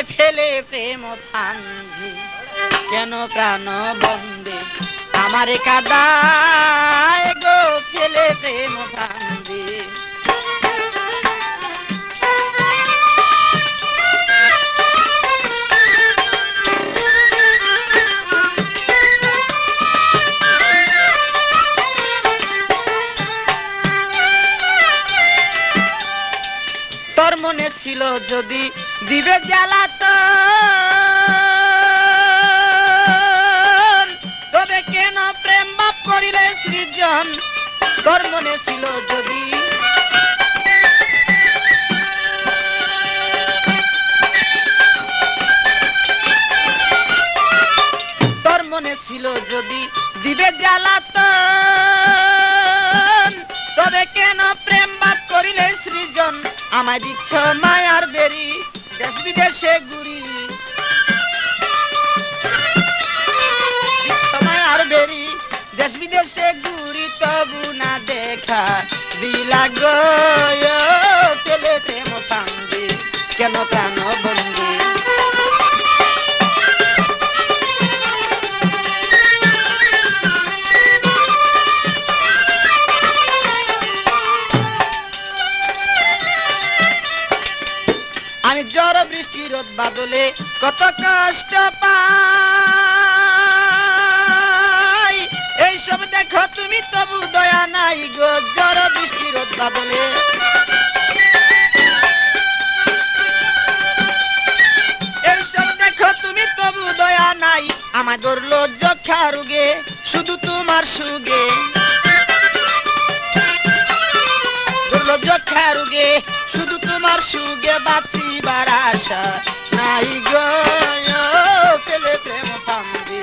আমায় ফেলে প্রেম ফান্ধে, কেন প্রাণ বন্দে আমারে কাদায় গো ফেলে প্রেম ফান্ধে। তোর মনে ছিল যদি দিবে জ্বালাতন, তবে কেন প্রেম বাপ করিলে সৃজন। তোর মনে ছিল যদি তোর মনে ছিল যদি দিবে জ্বালাতন, তবে কেন প্রেম বাপ করিলে সৃজন। আমায় দিচ্ছ মায়ার বেরি, দেশ বিদেশে ঘুরি দিচ্ছ মায়ার বেরি, দেশ বিদেশে ঘুরি তবু না দেখা দিলা গো পেলে প্রেম ফান্দে, কেন প্রাণ বন্দে। আমি ঝড় বৃষ্টি রোদ বাদলে কত কষ্ট পাই, এইসব দেখো তুমি তবু দয়া নাই গো। ঝড় বৃষ্টি রোদ বাদলে এইসব দেখো তুমি তবু দয়া নাই। আমার ধরলো যক্ষা রোগে শুধু তোমার সুগে, ধরলো যক্ষা রোগে শুধু তোমার সুগে, বাঁচিবার আশা নাই গো পেলে প্রেম ফান্দে।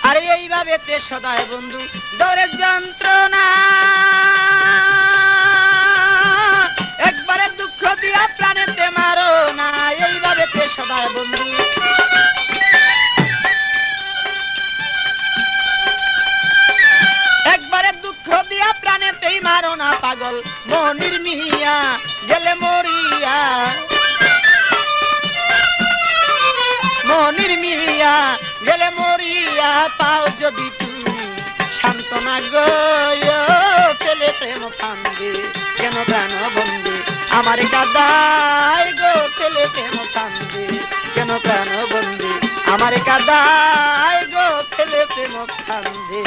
আরে এইভাবে তে সদায় বন্ধু দরের যন্ত্রণা, একবারে দুঃখ দিয়া প্রাণেতে মারো না। এইভাবে তে সদায় বন্ধু একবারে দুঃখ দিয়া প্রাণেতেই মারো না। পাগল মনির মিয়া গেলে মরিয়া, মনির মিয়া গেলে মরিয়া, পাও যদি তুমি সান্ত্বনা গো পেলে প্রেম ফান্দে, কেন প্রাণ বন্দে আমার কাদায় গো পেলে প্রেম ফান্দে, কেন প্রাণ বন্দে আমার কাদায় গো পেলে প্রেম ফান্দে।